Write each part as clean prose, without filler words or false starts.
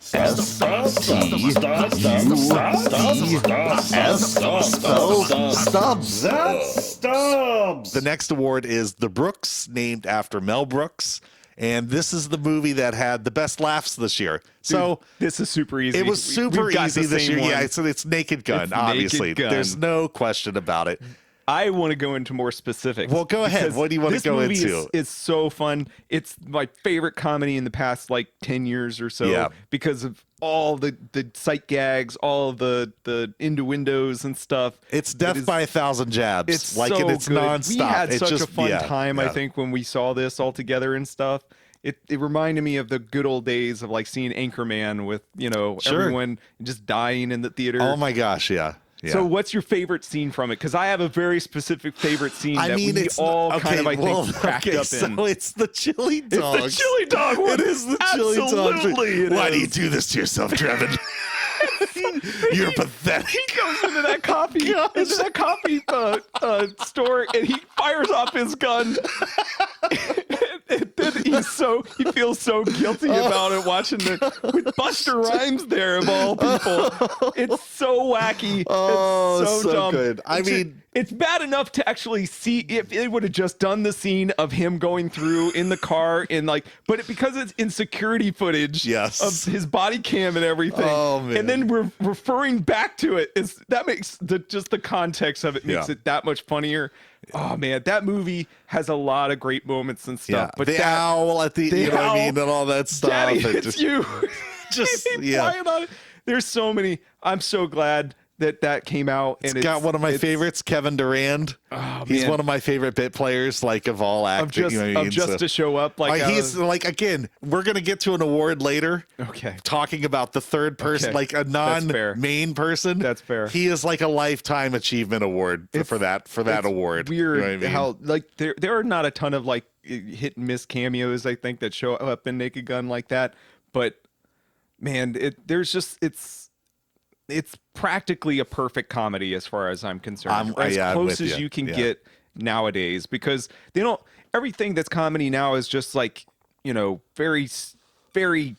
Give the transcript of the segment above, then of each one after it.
Stubs. That's Stubs. The next award is The Brooks, named after Mel Brooks. And this is the movie that had the best laughs this year. So dude, this is super easy. It was super easy this year. One. Yeah, it's Naked Gun, it's obviously. Naked Gun. There's no question about it. I want to go into more specifics. Well, go ahead. What do you want to go into? It's so fun. It's my favorite comedy in the past 10 years or so because of all the sight gags, all the innuendos and stuff. It's death by 1,000 jabs. It's so good. Nonstop. We had such a fun time, I think, when we saw this all together and stuff. It reminded me of the good old days of seeing Anchorman with, everyone just dying in the theater. Oh my gosh, yeah. Yeah. So what's your favorite scene from it? Because I have a very specific favorite scene that we all think cracked up in. So it's the chili dog. It's the chili dog one. It is the chili dog. Absolutely. Why do you do this to yourself, Trevin? You're pathetic. He goes into that coffee store and he fires off his gun. And then he feels so guilty about it watching with Busta Rhymes there of all people. It's so wacky. It's so dumb. Good. I mean, it's bad enough to actually see if it would have just done the scene of him going through in the car but because it's in security footage of his body cam and everything. Oh, man. And then we're referring back to it. That makes just the context of it makes it that much funnier. Oh man, that movie has a lot of great moments and stuff. But the owl at the you know what I mean, and all that stuff. Daddy, it's you. Just on it. There's so many. I'm so glad that came out. And it's got one of my favorites, Kevin Durand. Oh, he's one of my favorite bit players, of all acting. To show up. He's again, we're gonna get to an award later. Okay. Talking about the third person, a non-main person. That's fair. He is a lifetime achievement award for that award. Weird you know what I mean? how there are not a ton of hit and miss cameos, I think, that show up in Naked Gun like that. But man, it's practically a perfect comedy as far as I'm concerned. As close as you can get nowadays, because everything that's comedy now is just very, very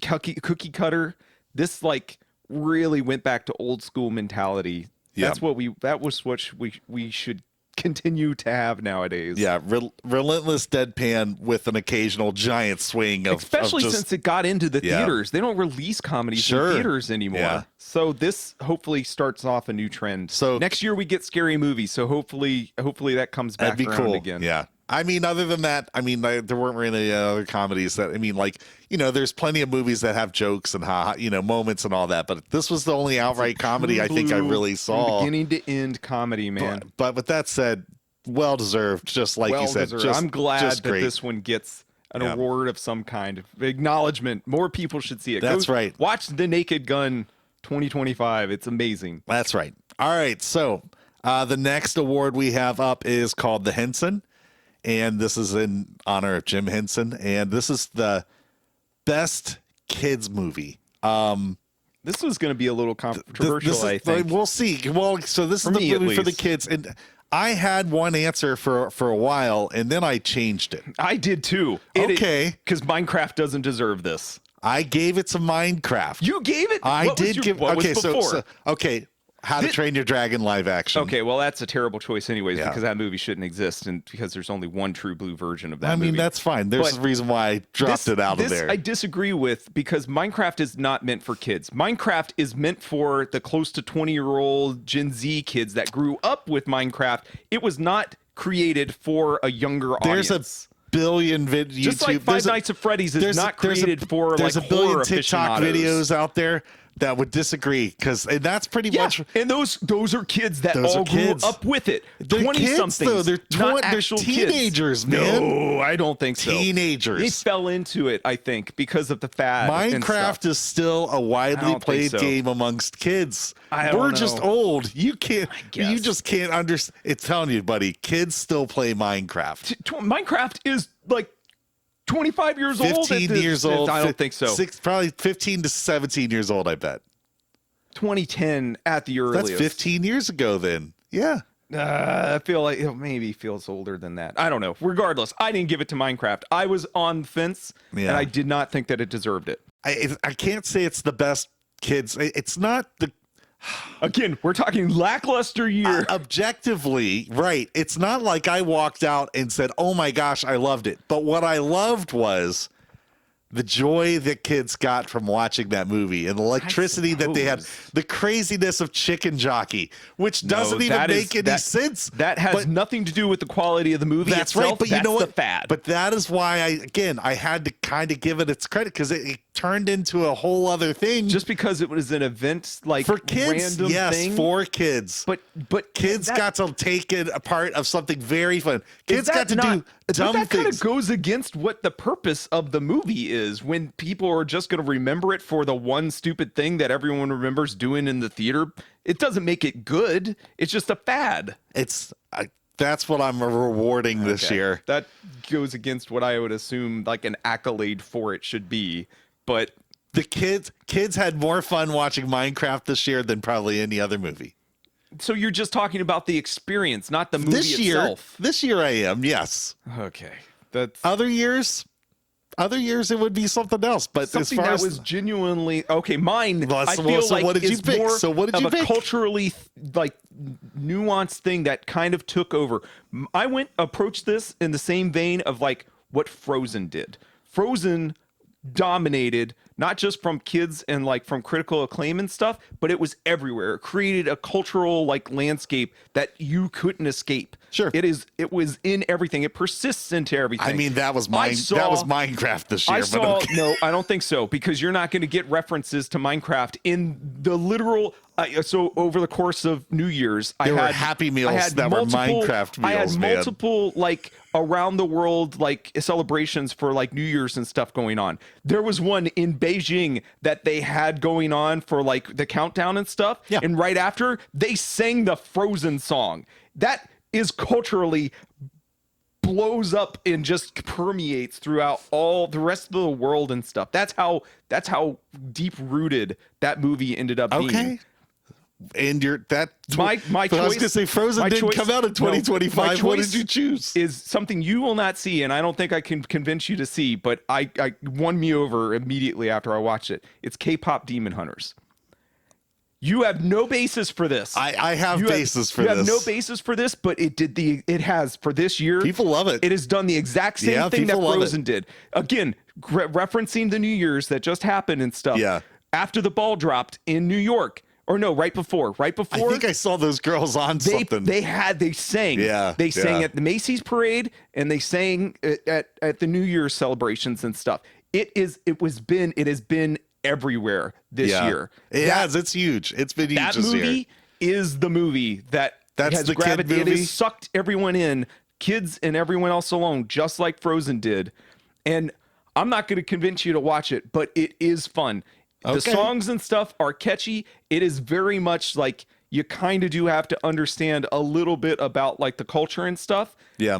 cookie cutter. This really went back to old school mentality. That was what we should continue to have nowadays. Yeah, relentless deadpan with an occasional giant swing of especially since it got into the theaters. They don't release comedies in theaters anymore. Yeah. So this hopefully starts off a new trend. So next year we get scary movies. So hopefully that comes back around again. Yeah. I mean, other than that, there weren't really other comedies that, there's plenty of movies that have jokes and moments and all that, but this was the only outright comedy I think I really saw. From beginning to end comedy, man. But with that said, well deserved, just like you said. I'm glad that this one gets an award of some kind, acknowledgement. More people should see it. That's right. Watch The Naked Gun 2025. It's amazing. That's right. All right. So the next award we have up is called the Henson. And this is in honor of Jim Henson. And this is the best kids movie. This was going to be a little controversial, I think. We'll see. Well, so this is the movie for the kids. And I had one answer for a while, and then I changed it. I did too. Okay. Because Minecraft doesn't deserve this. I gave it to Minecraft. You gave it? What How to Train Your Dragon live action. Okay, well, that's a terrible choice anyways, because that movie shouldn't exist, and because there's only one true blue version of that movie. That's fine. There's a reason why I dropped it out of there. I disagree with, because Minecraft is not meant for kids. Minecraft is meant for the close to 20-year-old Gen Z kids that grew up with Minecraft. It was not created for a younger audience. There's a billion videos. Just like Five Nights at Freddy's is not created for there's a billion TikTok videos out there that would disagree, and that's pretty much. And those are kids that all grew up with it. 20-somethings. They're teenagers, kids. man. No, I don't think so. Teenagers. They fell into it, I think, because of the fad. Minecraft is still a widely played game amongst kids. We're just old. You can't. You just can't understand. It's telling you, buddy. Kids still play Minecraft. Minecraft is 25 years old. 15 years old. I don't think so. Probably 15 to 17 years old, I bet. 2010 at the earliest. That's 15 years ago then. Yeah. I feel like it maybe feels older than that. I don't know. Regardless, I didn't give it to Minecraft. I was on the fence, and I did not think that it deserved it. I can't say it's the best kids. It's not the Again, we're talking lackluster year. objectively right. It's not like I walked out and said, "Oh my gosh, I loved it." But what I loved was the joy that kids got from watching that movie and the electricity that they had, the craziness of Chicken Jockey, which doesn't even make any sense. That has nothing to do with the quality of the movie. That's itself. right. But that's you know what? The fad. But that is why I had to kind of give it its credit, because it turned into a whole other thing. Just because it was an event, like for kids, random yes, thing. for kids. But kids got to take it a part of something very fun. Kids got to do dumb but that kind things. of goes against what the purpose of the movie is, when people are just going to remember it for the one stupid thing that everyone remembers doing in the theater. It doesn't make it good. It's just a fad. That's what I'm rewarding this year. That goes against what I would assume like an accolade for it should be. But the kids had more fun watching Minecraft this year than probably any other movie. So you're just talking about the experience, not the movie itself. This year I am, yes. Okay. That's other years it would be something else. But something as far that was genuinely okay. Mine, well, I feel so like what did you is pick? more So what did of you a pick? culturally like nuanced thing that kind of took over. I approached this in the same vein of like what Frozen did. Frozen dominated not just from kids and like from critical acclaim and stuff, but it was everywhere. It created a cultural like landscape that you couldn't escape. Sure. It was in everything. It persists into everything. I mean, that was Minecraft this year. No, I don't think so, because you're not going to get references to Minecraft in the literal. So over the course of New Year's, there were Happy Meals that were Minecraft meals. I had multiple like around the world like celebrations for like New Year's and stuff going on. There was one in Beijing that they had going on for like the countdown and stuff. Yeah. And right after, they sang the Frozen song. That is culturally blows up and just permeates throughout all the rest of the world and stuff. That's how deep rooted that movie ended up being. Okay. And my choice. I was gonna say Frozen didn't come out in 2025. No, what did you choose? Is something you will not see, and I don't think I can convince you to see. But I won me over immediately after I watched it. It's K-pop Demon Hunters. You have no basis for this. I have basis for this. You have no basis for this, but it has for this year. People love it. It has done the exact same thing that Frozen did. Again, referencing the New Year's that just happened and stuff. Yeah. After the ball dropped in New York. Or no, right before. I think I saw those girls on something. They sang. Yeah. They sang at the Macy's parade, and they sang at the New Year's celebrations and stuff. It has been everywhere this year. It has. It's huge. It's been huge that this year. That movie is the movie that's has the kid movie. It has sucked everyone in, kids and everyone else alone, just like Frozen did. And I'm not going to convince you to watch it, but it is fun. Okay. The songs and stuff are catchy. It is very much like you kind of do have to understand a little bit about like the culture and stuff. Yeah.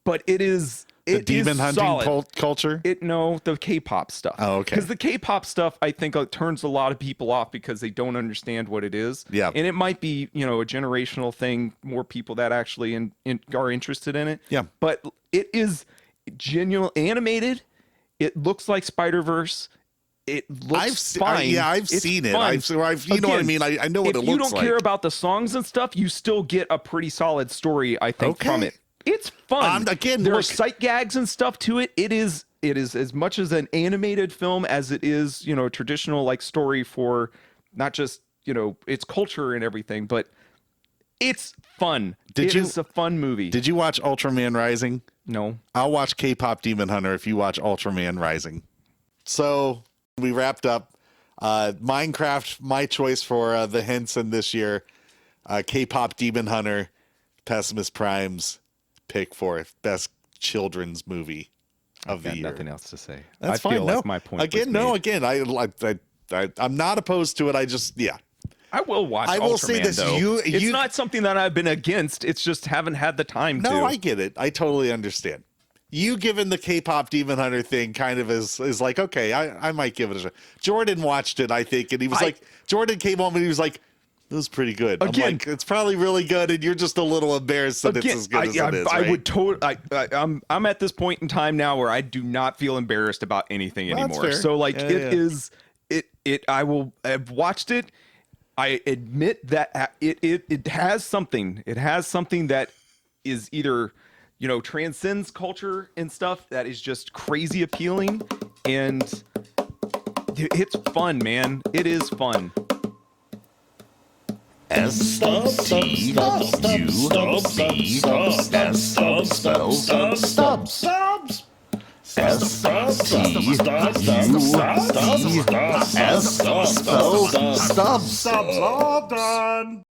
But it is the demon hunting culture. The K-pop stuff. Oh, okay. Because the K-pop stuff, I think, turns a lot of people off because they don't understand what it is. Yeah. And it might be, a generational thing. More people that actually are interested in it. Yeah. But it is genuine animated. It looks like Spider-Verse. It looks fine. I've seen it. You know what I mean? I know what it looks like. If you don't care about the songs and stuff, you still get a pretty solid story, I think, from it. It's fun. There are sight gags and stuff to it. It is as much as an animated film as it is, a traditional like story for not just, its culture and everything, but it's fun. It is a fun movie. Did you watch Ultraman Rising? No. I'll watch K-pop Demon Hunter if you watch Ultraman Rising. So we wrapped up Minecraft, my choice for the Henson this year. K-pop Demon Hunter, Pessimist Prime's pick for best children's movie of the year. Nothing else to say. That's fine. Feel like my point I'm not opposed to it. I will watch. I will Ultraman, say this: though. It's not something that I've been against. It's just haven't had the time to. No, I get it. I totally understand. You giving the K-pop Demon Hunter thing kind of is like, okay, I might give it a shot. Jordan watched it, I think, and he was Jordan came home and he was like, It was pretty good. Again, I'm like, it's probably really good, and you're just a little embarrassed that it's as good as it is. I Right? would totally. I'm at this point in time now where I do not feel embarrassed about anything Well, that's anymore. fair. So like, Yeah, it yeah. is. I've watched it. I admit that it has something. It has something that is either, transcends culture and stuff that is just crazy appealing, and it's fun, man. It is fun. Stubs. All done.